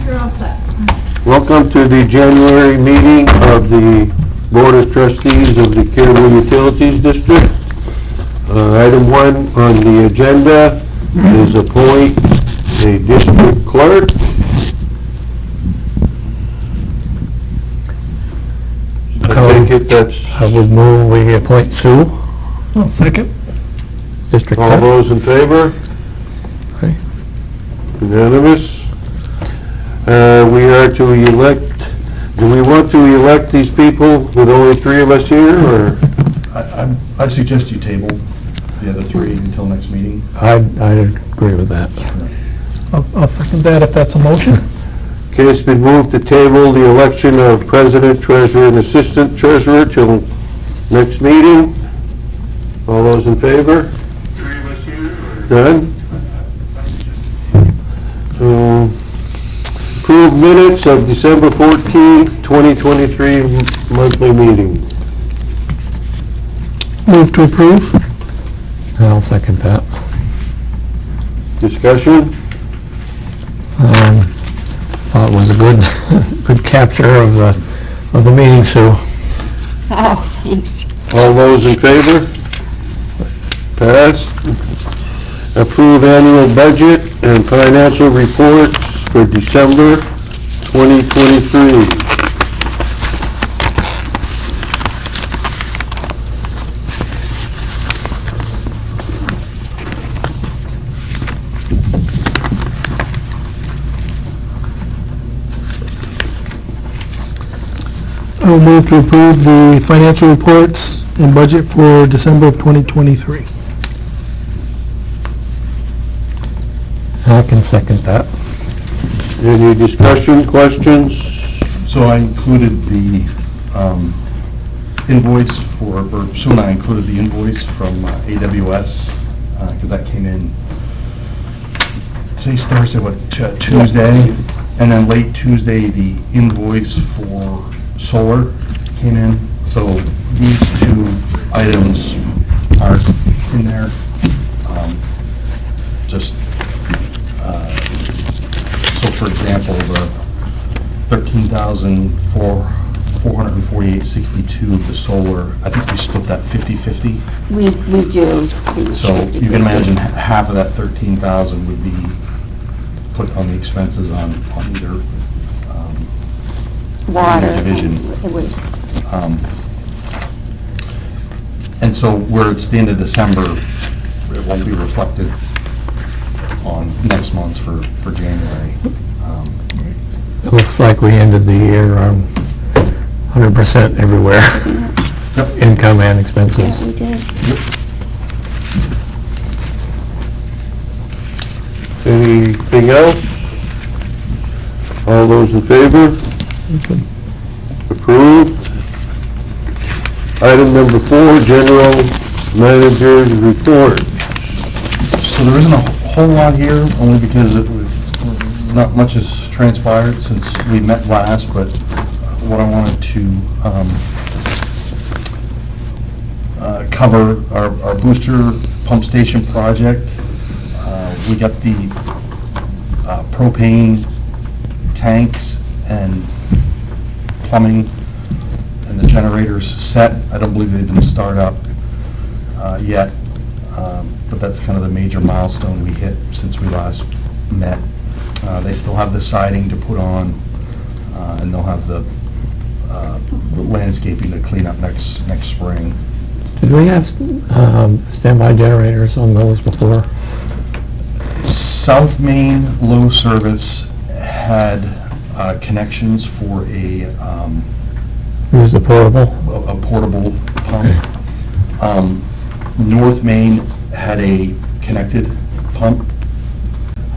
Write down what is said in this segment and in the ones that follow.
You're all set. Welcome to the January meeting of the Board of Trustees of the Caribou Utilities District. Item 1 on the agenda is appoint a district clerk. I take it that's I would move we appoint Sue. I'll second. As district all clerk. those in favor? Okay. Unanimous. We are to elect, do we want to elect these people with only 3 of us here, or? I suggest you table the other 3 until next meeting. I'd agree with that. I'll second that if that's a motion. Okay, it's been moved to table the election of president, treasurer, and assistant treasurer till next meeting. All those in favor? 3 of us here. Done. Approved minutes of December 14th, 2023 monthly meeting. Move to approve. I'll second that. Discussion? Thought it was a good, good capture of the meeting, Sue. Oh, thanks. All those in favor? Passed. Approve annual budget and financial reports for December 2023. I'll move to approve the financial reports and budget for December of 2023. I can second that. Any discussion, questions? So I included the invoice for, or Sue and I included the invoice from AWS, because that came in, today's Thursday, what, Tuesday? And then late Tuesday, the invoice for solar came in. So these 2 items are in there. So for example, the $13,448.62 of the solar, I think we split that 50-50. We do. So you can imagine half of that 13,000 would be put on the expenses on either Water. division. It was, And so where it's the end of December, it won't be reflected on next month's for January. It looks like we ended the year 100% everywhere. Yep. Income and yeah, expenses. we did. Anything else? All those in favor? Approved. Item number 4, general manager's report. So there isn't a whole lot here, only because not much has transpired since we met last, but what I wanted to cover our booster pump station project. We got the propane tanks and plumbing and the generators set. I don't believe they've been started up yet, but that's kind of the major milestone we hit since we last met. They still have the siding to put on, and they'll have the landscaping to clean up next spring. Did we have standby generators on those before? South Main Low Service had connections for a Use the portable? portable pump. North Main had a connected pump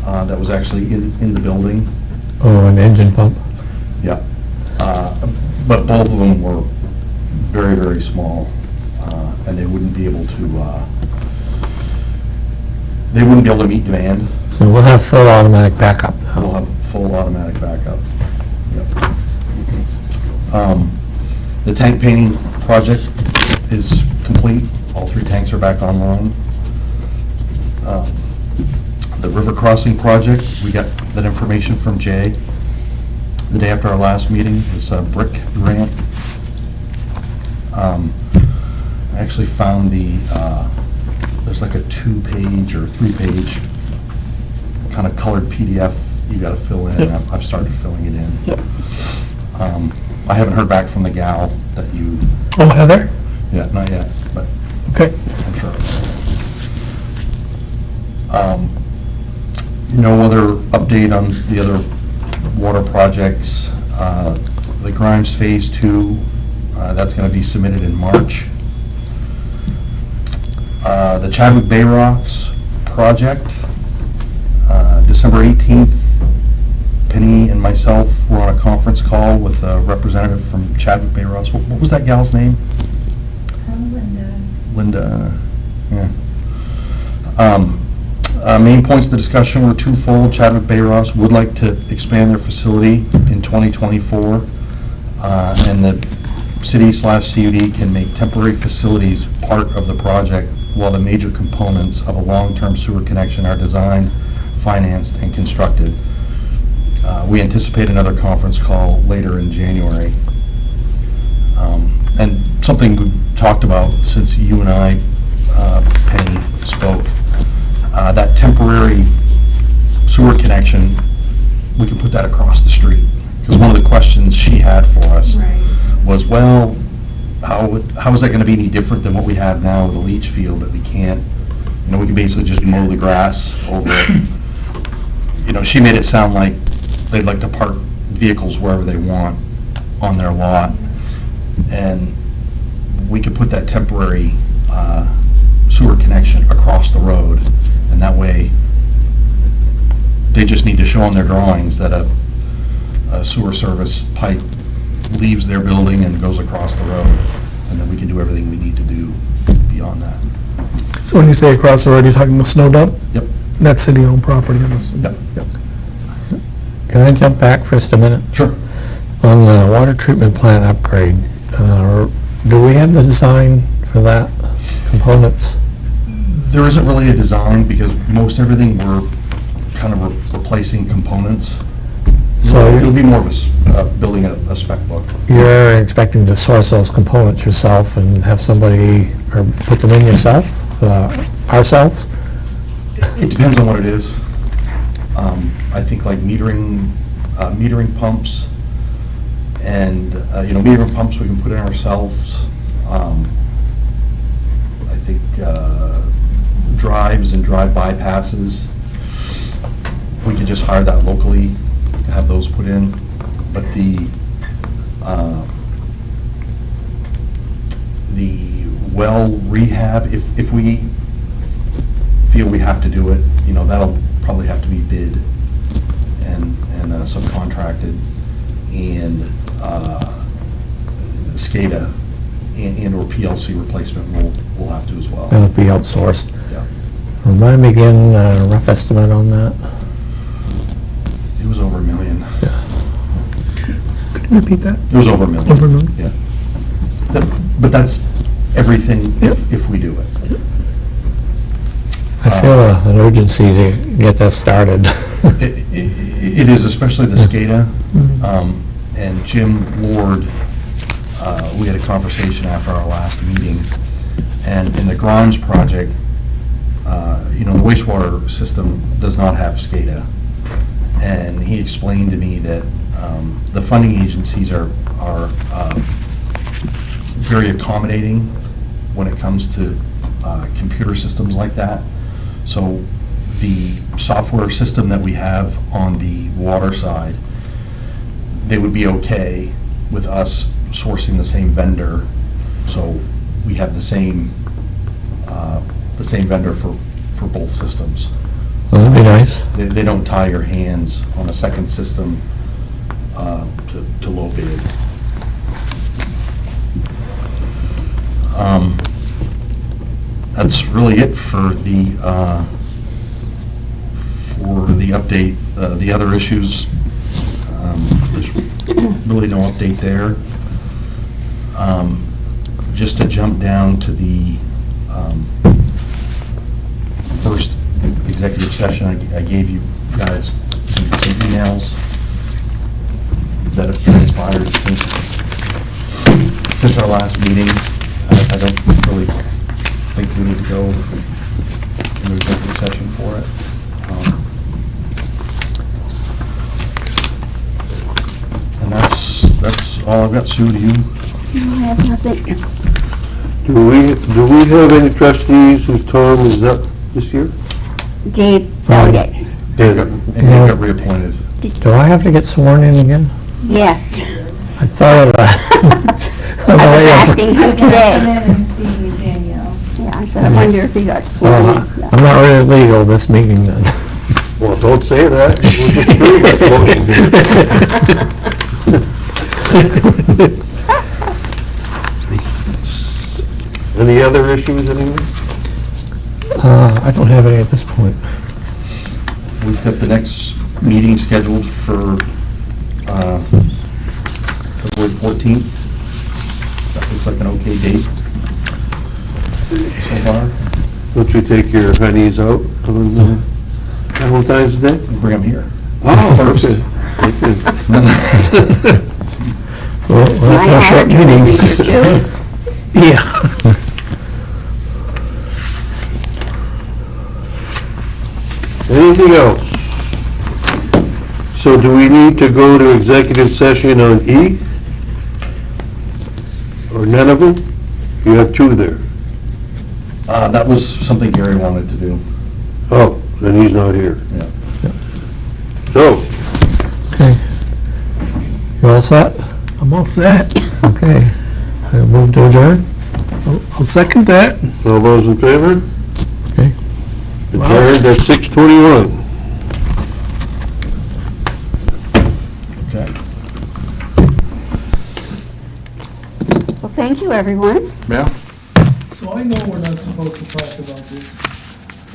that was actually in the building. Oh, an engine pump? Yeah. But both of them were very, very small, and they wouldn't be able to meet demand. So we'll have full automatic backup We'll now. have full automatic backup. Yep. The tank painting project is complete. All 3 tanks are back online. The river crossing project, we got that information from Jay. the day after our last meeting, this brick grant. I actually found there's like a 2-page or 3-page kind of colored PDF you got to fill in. Yep. I've started filling it in. Yep. I haven't heard back from the gal that you, Oh, Heather? not yet, but Okay. I'm sure. No other update on the other water projects. The Grimes Phase 2, that's going to be submitted in March. The Chadwick Bay Rocks project, December 18th, Penny and myself were on a conference call with a representative from Chadwick Bay Rocks. What was that gal's name? Linda, yeah. Main points of the discussion were twofold. Chadwick Bay Ross would like to expand their facility in 2024, and the city/CUD can make temporary facilities part of the project while the major components of a long-term sewer connection are designed, financed, and constructed. We anticipate another conference call later in January. And something we talked about since you and I, Penny, spoke, that temporary sewer connection, we can put that across the street. Because one of the questions she had for us was, well, how is that going to be any different than what we have now with the leach field that we can't, we can basically just mow the grass over it. She made it sound like they'd like to park vehicles wherever they want on their lot. And we could put that temporary sewer connection across the road, and that way they just need to show on their drawings that a sewer service pipe leaves their building and goes across the road, and then we can do everything we need to do beyond that. So when you say across the road, you're talking the snow dump? Yep. That's city-owned property, I'm assuming? Yep. Can I jump back for just a minute? Sure. On the water treatment plant upgrade, do we have the design for that, components? There isn't really a design because most everything we're kind of replacing components. So It'll be more of building a spec book. you're expecting to source those components yourself and have somebody, or put them in yourself, ourselves? It depends on what it is. I think like metering pumps and, metering pumps we can put in ourselves. I think drives and drive bypasses, we could just hire that locally to have those put in. But the well rehab, if we feel we have to do it, that'll probably have to be bid and subcontracted, and SCADA and or PLC replacement will have to as well. That'll be outsourced. Yeah. Remind me again, a rough estimate on that? It was over $1 million. Could you repeat that? It was over $1 million. Over $1 million? Yeah. But that's everything if we do it. I feel an urgency to get that started. It is, especially the SCADA. And Jim Lord, we had a conversation after our last meeting, and in the Grimes project, the wastewater system does not have SCADA. And he explained to me that the funding agencies are very accommodating when it comes to computer systems like that. So the software system that we have on the water side, they would be okay with us sourcing the same vendor. So we have the same vendor for both systems. Well, that'd be nice. They don't tie your hands on a second system to low bid. That's really it for the update. The other issues, there's really no update there. Just to jump down to the first executive session, I gave you guys some emails. that have transpired since our last meeting. I don't really think we need to go into executive session for it. And that's all I've got. Sue, do you? I have nothing. Do we have any trustees whose term is up this year? Dave Elliott. And you got reappointed. Do I have to get sworn in again? Yes. I thought of that. I was asking him today. Come in and see Danielle. Yeah, I said, I wonder if he got So, sworn in. I'm not really legal this meeting then. Well, don't say that. We'll just approve that motion. Any other issues, anyone? I don't have any at this point. We've got the next meeting scheduled for February 14th. That looks like an okay date so far. Don't you take your honeys out on Valentine's Day? Bring them here. Oh, First. okay. Well, My that's a short heart meeting. will be here, too. Yeah. Anything else? So do we need to go to executive session on E? Or none of them? You have two there. That was something Gary wanted to do. Oh, then he's not here. Yeah. So, Okay. You all set? I'm all set. Okay. I move to adjourn? I'll second that. all those in favor? Okay. Adjourned at 6:21. Okay. Well, thank you, everyone. Yeah. So I know we're not supposed to talk about this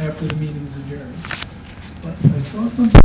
after the meeting's adjourned, but I saw something